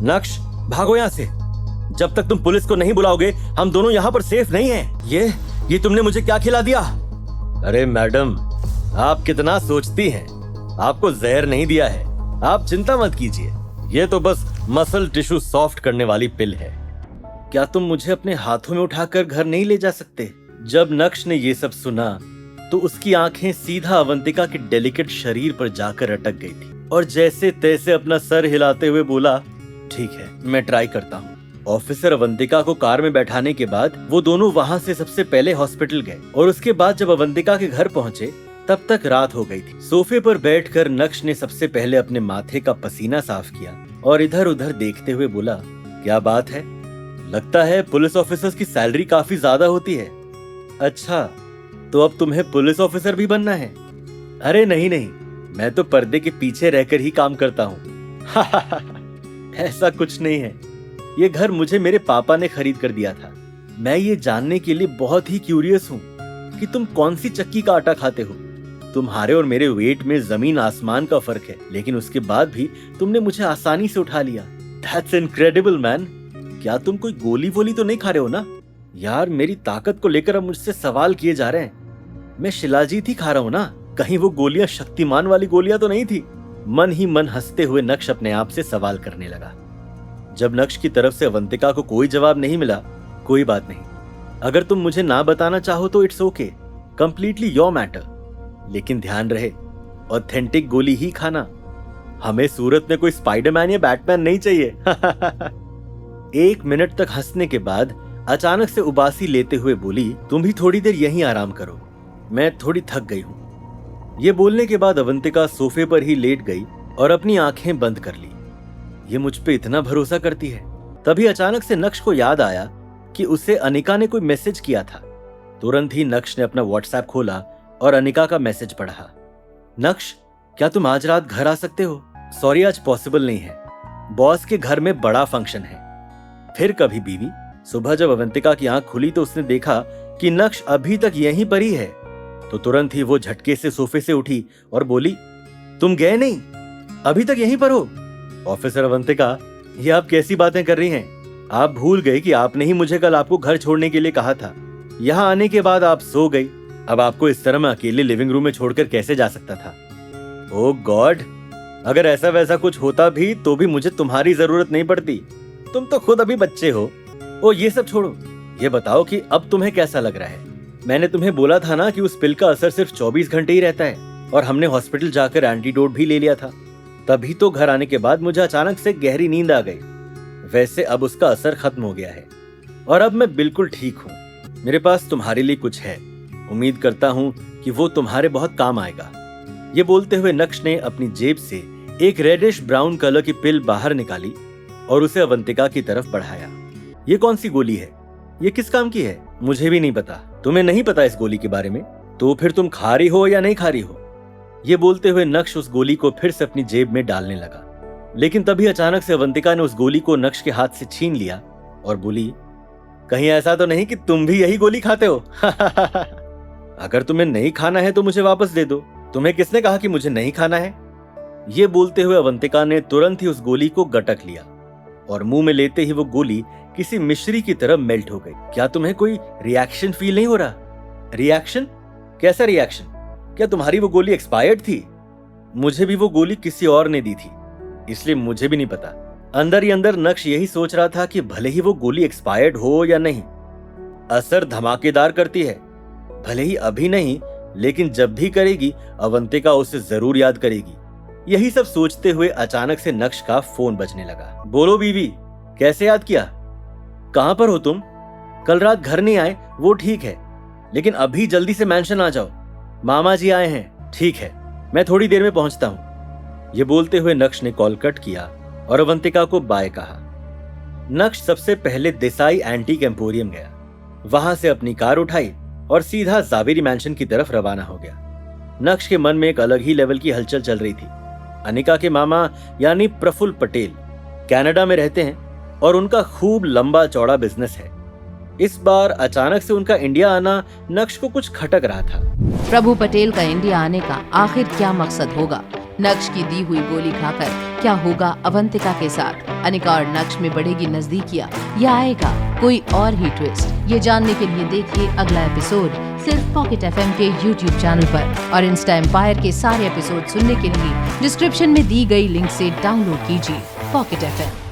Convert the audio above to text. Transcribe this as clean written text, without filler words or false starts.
नक्श, भागो यहाँ से। जब तक तुम पुलिस को नहीं बुलाओगे हम दोनों यहाँ पर सेफ नहीं हैं। ये तुमने मुझे क्या खिला दिया? अरे मैडम, आप कितना सोचती हैं। आपको जहर नहीं दिया है, आप चिंता मत कीजिए। ये तो बस मसल टिश्यू सॉफ्ट करने वाली पिल है। क्या तुम मुझे अपने हाथों में उठाकर घर नहीं ले जा सकते? जब नक्श ने ये सब सुना तो उसकी आंखें सीधा अवंतिका के डेलिकेट शरीर पर जाकर अटक गई थी और जैसे तैसे अपना सर हिलाते हुए बोला, ठीक है, मैं ट्राई करता हूँ। ऑफिसर अवंतिका को कार में बैठाने के बाद वो दोनों वहाँ से सबसे पहले हॉस्पिटल गए और उसके बाद जब अवंतिका के घर पहुँचे तब तक रात हो गई थी। सोफे पर बैठकर नक्श ने सबसे पहले अपने माथे का पसीना साफ किया और इधर उधर देखते हुए बोला, क्या बात है? लगता है पुलिस ऑफिसर्स की सैलरी काफी ज्यादा होती है। अच्छा, तो अब तुम्हें पुलिस ऑफिसर भी बनना है? अरे नहीं, मैं तो पर्दे के पीछे रहकर ही काम करता हूँ। ऐसा कुछ नहीं है। ये घर मुझे मेरे पापा ने खरीद कर दिया था। मैं ये जानने के लिए बहुत ही क्यूरियस हूँ कि तुम कौन सी चक्की का आटा खाते हो। तुम्हारे और मेरे वेट में जमीन आसमान का फर्क है, लेकिन उसके बाद भी तुमने मुझे आसानी से उठा लिया। That's incredible, man। क्या तुम कोई गोली वोली तो नहीं खा रहे हो ना? यार, मेरी ताकत को लेकर अब मुझसे सवाल किए जा रहे हैं। मैं शिलाजीत ही खा रहा हूँ ना? कहीं वो गोलियां शक्तिमान वाली गोलियां तो नहीं थी? मन ही मन हंसते हुए नक्श अपने आप से सवाल करने लगा। जब नक्श की तरफ से अवंतिका को कोई जवाब नहीं मिला, कोई बात नहीं। अगर तुम मुझे ना बताना चाहो तो it's okay, completely your matter. लेकिन ध्यान रहे, ऑथेंटिक गोली ही खाना। हमें सूरत में कोई स्पाइडरमैन या बैटमैन नहीं चाहिए। 1 मिनट तक हंसने के बाद अचानक से उबासी लेते हुए बोली, तुम भी थोड़ी देर यहीं आराम करो, मैं थोड़ी थक गई हूं। ये बोलने के बाद अवंतिका सोफे पर ही लेट गई और अपनी आंखें बंद कर ली। ये मुझ पे इतना भरोसा करती है। तभी अचानक से नक्श को याद आया कि उसे अनिका ने कोई मैसेज किया था। तुरंत ही नक्श ने अपना व्हाट्सएप खोला और अनिका का मैसेज पढ़ा। नक्श, क्या तुम आज रात घर आ सकते हो? सॉरी, आज पॉसिबल नहीं है, बॉस के घर में बड़ा फंक्शन है। फिर कभी बीवी। सुबह जब अवंतिका की आंख खुली तो उसने देखा कि नक्श अभी तक यहीं पर ही है। तो तुरंत ही वो झटके से सोफे से उठी और बोली, तुम गए नहीं? अभी तक यहीं पर हो? ऑफिसर अवंतिका, ये आप कैसी बातें कर रही हैं? आप भूल गए कि आपने ही मुझे कल आपको घर छोड़ने के लिए कहा था। यहाँ आने के बाद आप सो गई। अब आपको इस तरह मैं अकेले लिविंग रूम में छोड़कर कैसे जा सकता था? ओह गॉड, अगर ऐसा वैसा कुछ होता भी तो भी मुझे तुम्हारी जरूरत नहीं पड़ती। तुम तो खुद अभी बच्चे हो। ओ ये सब छोड़ो, ये बताओ कि अब तुम्हें कैसा लग रहा है? मैंने तुम्हें बोला था ना कि उस पिल का असर सिर्फ 24 घंटे ही रहता है और हमने हॉस्पिटल जाकर एंटीडोट भी ले लिया था। तभी तो घर आने के बाद मुझे अचानक से गहरी नींद आ गई। वैसे अब उसका असर खत्म हो गया है और अब मैं बिल्कुल ठीक हूँ। मेरे पास तुम्हारे लिए कुछ है, उम्मीद करता हूँ कि वो तुम्हारे बहुत काम आएगा। ये बोलते हुए नक्श ने अपनी जेब से एक रेडिश ब्राउन कलर की पिल बाहर निकाली और उसे अवंतिका की तरफ बढ़ाया। ये कौन सी गोली है? ये किस काम की है? मुझे भी नहीं पता। तुम्हें नहीं पता इस गोली के बारे में? तो फिर तुम खा रही हो या नहीं खा रही हो? ये बोलते हुए नक्श उस गोली को फिर से अपनी जेब में डालने लगा, लेकिन तभी अचानक से अवंतिका ने उस गोली को नक्श के हाथ से छीन लिया और बोली, कहीं ऐसा तो नहीं कि तुम भी यही गोली खाते हो? अगर तुम्हें नहीं खाना है तो मुझे वापस दे दो। तुम्हें किसने कहा कि मुझे नहीं खाना है? ये बोलते हुए अवंतिका ने तुरंत ही उस गोली को गटक लिया और मुंह में लेते ही वो गोली किसी मिश्री की तरह मेल्ट हो गई। क्या तुम्हें कोई रिएक्शन फील नहीं हो रहा? रिएक्शन? कैसा रिएक्शन? क्या तुम्हारी वो गोली एक्सपायर्ड थी? मुझे भी वो गोली किसी और ने दी थी, इसलिए मुझे भी नहीं पता। अंदर ही अंदर नक्श यही सोच रहा था कि भले ही वो गोली एक्सपायर्ड हो या नहीं, असर धमाकेदार करती है। भले ही अभी नहीं, लेकिन जब भी करेगी अवंतिका उसे जरूर याद करेगी। यही सब सोचते हुए अचानक से नक्श का फोन बजने लगा। बोलो बीवी, कैसे याद किया? कहां पर हो तुम? कल रात घर नहीं आए वो ठीक है, लेकिन अभी जल्दी से मैंशन आ जाओ, मामा जी आए हैं। ठीक है, मैं थोड़ी देर में पहुंचता हूं। ये बोलते हुए नक्श ने कॉल कट किया और अवंतिका को बाय कहा। नक्श सबसे पहले देसाई एंटीक एम्पोरियम गया, वहां से अपनी कार उठाई और सीधा जावेरी मैंशन की तरफ रवाना हो गया। नक्श के मन में एक अलग ही लेवल की हलचल चल रही थी। अनिका के मामा यानी प्रफुल्ल पटेल कनाडा में रहते हैं और उनका खूब लंबा चौड़ा बिजनेस है। इस बार अचानक से उनका इंडिया आना नक्श को कुछ खटक रहा था। प्रभु पटेल का इंडिया आने का आखिर क्या मकसद होगा? नक्श की दी हुई गोली खाकर क्या होगा अवंतिका के साथ? अनिका और नक्श में बढ़ेगी नजदीकियां या आएगा कोई और ही ट्विस्ट? ये जानने के लिए देखिए अगला एपिसोड सिर्फ पॉकेट FM के YouTube चैनल पर। और इंस्टा एम्पायर के सारे एपिसोड सुनने के लिए डिस्क्रिप्शन में दी गई लिंक से डाउनलोड कीजिए पॉकेट FM।